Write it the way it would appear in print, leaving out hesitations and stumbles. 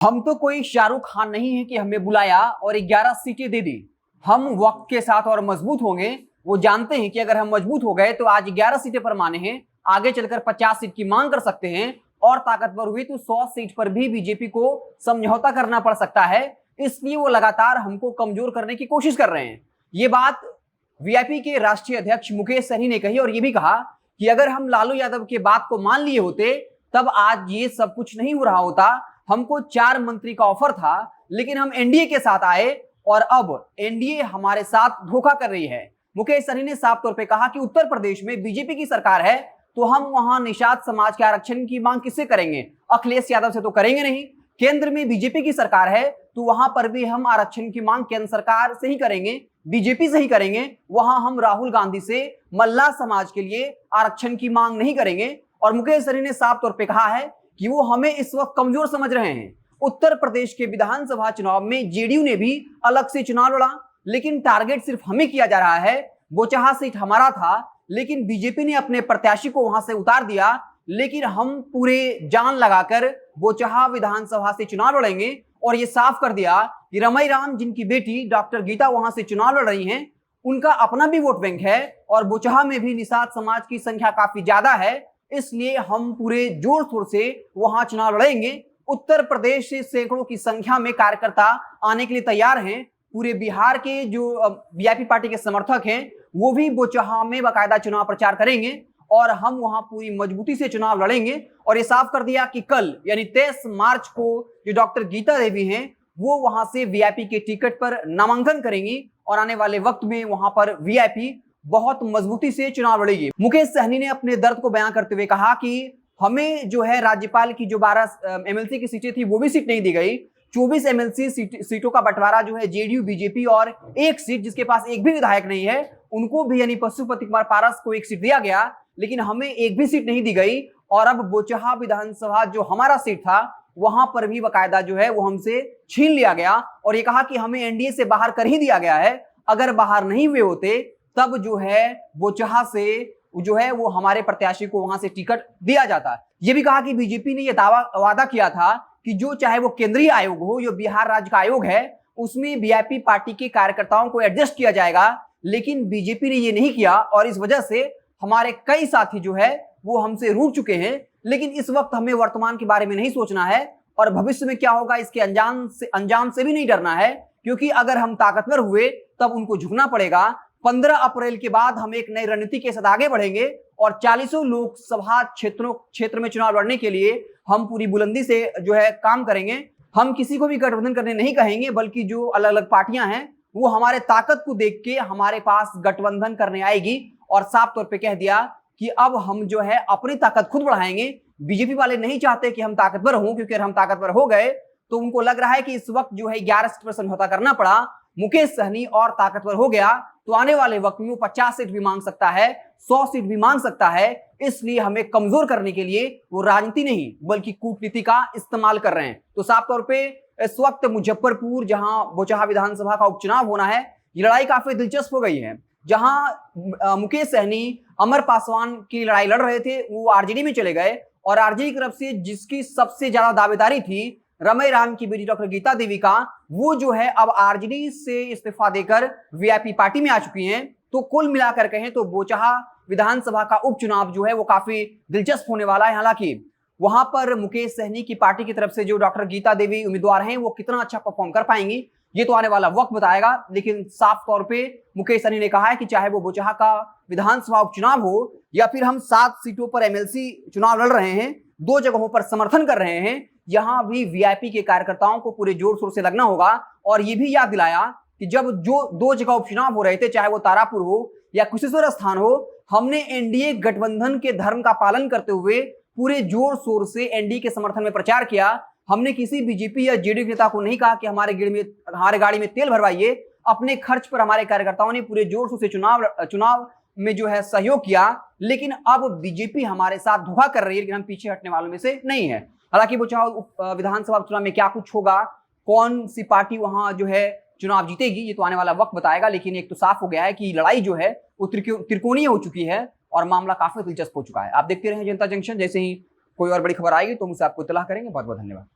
हम तो कोई शाहरुख खान नहीं है कि हमें बुलाया और 11 सीटें दे दी। हम वक्त के साथ और मजबूत होंगे। वो जानते हैं कि अगर हम मजबूत हो गए तो आज 11 सीटें पर माने हैं, आगे चलकर 50 सीट की मांग कर सकते हैं और ताकतवर हुई तो 100 सीट पर भी बीजेपी को समझौता करना पड़ सकता है। इसलिए वो लगातार हमको कमजोर करने की कोशिश कर रहे हैं। ये बात वीआईपी के राष्ट्रीय अध्यक्ष मुकेश सहनी ने कही और ये भी कहा कि अगर हम लालू यादव के बात को मान लिए होते तब आज ये सब कुछ नहीं हो रहा होता। हमको 4 मंत्री का ऑफर था, लेकिन हम एनडीए के साथ आए और अब एनडीए हमारे साथ धोखा कर रही है। मुकेश सहनी ने साफ तौर पे कहा कि उत्तर प्रदेश में बीजेपी की सरकार है तो हम वहां निषाद समाज के आरक्षण की मांग किससे करेंगे? अखिलेश यादव से तो करेंगे नहीं। केंद्र में बीजेपी की सरकार है तो वहां पर भी हम आरक्षण की मांग केंद्र सरकार से ही करेंगे, बीजेपी से ही करेंगे। वहां हम राहुल गांधी से मल्ला समाज के लिए आरक्षण की मांग नहीं करेंगे। और मुकेश सहनी ने साफ तौर पे कहा है कि वो हमें इस वक्त कमजोर समझ रहे हैं। उत्तर प्रदेश के विधानसभा चुनाव में जेडीयू ने भी अलग से चुनाव लड़ा, लेकिन टारगेट सिर्फ हमें किया जा रहा है। बोचहा सीट हमारा था, लेकिन बीजेपी ने अपने प्रत्याशी को वहां से उतार दिया। लेकिन हम पूरे जान लगाकर बोचहा विधानसभा से चुनाव लड़ेंगे और ये साफ कर दिया कि रमई राम, जिनकी बेटी डॉक्टर गीता वहां से चुनाव लड़ रही हैं, उनका अपना भी वोट बैंक है और बोचहा में भी निषाद समाज की संख्या काफी ज्यादा है। इसलिए हम पूरे जोर शोर से वहां चुनाव लड़ेंगे। उत्तर प्रदेश से सैकड़ों की संख्या में कार्यकर्ता आने के लिए तैयार हैं। पूरे बिहार के जो वीआईपी पार्टी के समर्थक हैं वो भी बोचहा में बाकायदा चुनाव प्रचार करेंगे और हम वहां पूरी मजबूती से चुनाव लड़ेंगे। और ये साफ कर दिया कि कल यानी 23 मार्च को जो डॉक्टर गीता देवी हैं वो वहां से वीआईपी के टिकट पर नामांकन करेंगी और आने वाले वक्त में वहां पर वीआईपी बहुत मजबूती से चुनाव लड़ेगी। मुकेश सहनी ने अपने दर्द को बयां करते हुए कहा कि हमें जो है राज्यपाल की जो 12 एमएलसी की सीटें थी वो भी सीट नहीं दी गई। 24 एमएलसी सीटों का बंटवारा जो है जेडीयू, बीजेपी और एक सीट जिसके पास एक भी विधायक नहीं है उनको भी यानी पशुपति कुमार पारस को एक सीट दिया गया, लेकिन हमें एक भी सीट नहीं दी गई। और अब बोचहा विधानसभा जो हमारा सीट था वहां पर भी बाकायदा जो है वो हमसे छीन लिया गया और ये कहा कि हमें एनडीए से बाहर कर ही दिया गया है। अगर बाहर नहीं हुए होते तब जो है बोचहा से जो है वो हमारे प्रत्याशी को वहां से टिकट दिया जाता। ये भी कहा कि बीजेपी ने यह वादा किया था कि जो चाहे वो केंद्रीय आयोग हो या बिहार राज्य का आयोग है उसमें वीआईपी पार्टी के कार्यकर्ताओं को एडजस्ट किया जाएगा, लेकिन बीजेपी ने ये नहीं किया और इस वजह से हमारे कई साथी जो है वो हमसे रूठ चुके हैं। लेकिन इस वक्त हमें वर्तमान के बारे में नहीं सोचना है और भविष्य में क्या होगा इसके अंजाम से भी नहीं डरना है, क्योंकि अगर हम ताकतवर हुए तब उनको झुकना पड़ेगा। 15 अप्रैल के बाद हम एक नई रणनीति के साथ आगे बढ़ेंगे और 40 लोकसभा क्षेत्र में चुनाव लड़ने के लिए हम पूरी बुलंदी से जो है काम करेंगे। हम किसी को भी गठबंधन करने नहीं कहेंगे, बल्कि जो अलग अलग पार्टियां हैं वो हमारे ताकत को देख के हमारे पास गठबंधन करने आएगी। और साफ तौर पे कह दिया कि अब हम जो है अपनी ताकत खुद बढ़ाएंगे। बीजेपी वाले नहीं चाहते कि हम ताकतवर हों, क्योंकि अगर हम ताकतवर हो गए तो उनको लग रहा है कि इस वक्त जो है 11 सीट पर समझौता करना पड़ा, मुकेश सहनी और ताकतवर हो गया तो आने वाले वक्त में वो 50 सीट भी मांग सकता है, 100 सीट भी मांग सकता है। इसलिए हमें कमजोर करने के लिए वो राजनीति नहीं बल्कि कूटनीति का इस्तेमाल कर रहे हैं। तो साफ तौर पे इस वक्त मुजफ्फरपुर जहां बोचहा विधानसभा का उपचुनाव होना है, ये लड़ाई काफी दिलचस्प हो गई है। जहां मुकेश सहनी अमर पासवान की लड़ाई लड़ रहे थे वो आरजेडी में चले गए और आरजेडी की तरफ से जिसकी सबसे ज्यादा दावेदारी थी रमई राम की बेटी डॉक्टर गीता देवी का, वो जो है अब आरजेडी से इस्तीफा देकर वीआईपी पार्टी में आ चुकी हैं। तो कुल मिलाकर कहें तो बोचहा विधानसभा का उपचुनाव जो है वो काफी दिलचस्प होने वाला है। हालांकि वहां पर मुकेश सहनी की पार्टी की तरफ से जो डॉक्टर गीता देवी उम्मीदवार हैं वो कितना अच्छा परफॉर्म कर पाएंगी ये तो आने वाला वक्त बताएगा। लेकिन साफ तौर पे मुकेश सहनी ने कहा है कि चाहे वो बोचहा का विधानसभा उपचुनाव हो या फिर हम 7 सीटों पर एमएलसी चुनाव लड़ रहे हैं, 2 जगहों पर समर्थन कर रहे हैं, यहां भी वीआईपी के कार्यकर्ताओं को पूरे जोर शोर से लगना होगा। और ये भी याद दिलाया कि जब जो 2 जगह उपचुनाव हो रहे थे, चाहे वो तारापुर हो या कुशेश्वर स्थान हो, हमने एनडीए गठबंधन के धर्म का पालन करते हुए पूरे जोर शोर से एनडीए के समर्थन में प्रचार किया। हमने किसी बीजेपी या जेडीयू नेता को नहीं कहा कि हमारे गाड़ी में तेल भरवाइए। अपने खर्च पर हमारे कार्यकर्ताओं ने पूरे जोर शोर से चुनाव में जो है सहयोग किया। लेकिन अब बीजेपी हमारे साथ धोखा कर रही है, लेकिन हम पीछे हटने वालों में से नहीं है। हालांकि बोचहा विधानसभा चुनाव में क्या कुछ होगा, कौन सी पार्टी वहां जो है चुनाव जीतेगी, ये तो आने वाला वक्त बताएगा। लेकिन एक तो साफ हो गया है कि लड़ाई जो है वो त्रिकोणीय हो चुकी है और मामला काफी दिलचस्प हो चुका है। आप देखते रहे जनता जंक्शन। जैसे ही कोई और बड़ी खबर आएगी तो मुझसे आपको इत्तला करेंगे। बहुत बहुत धन्यवाद।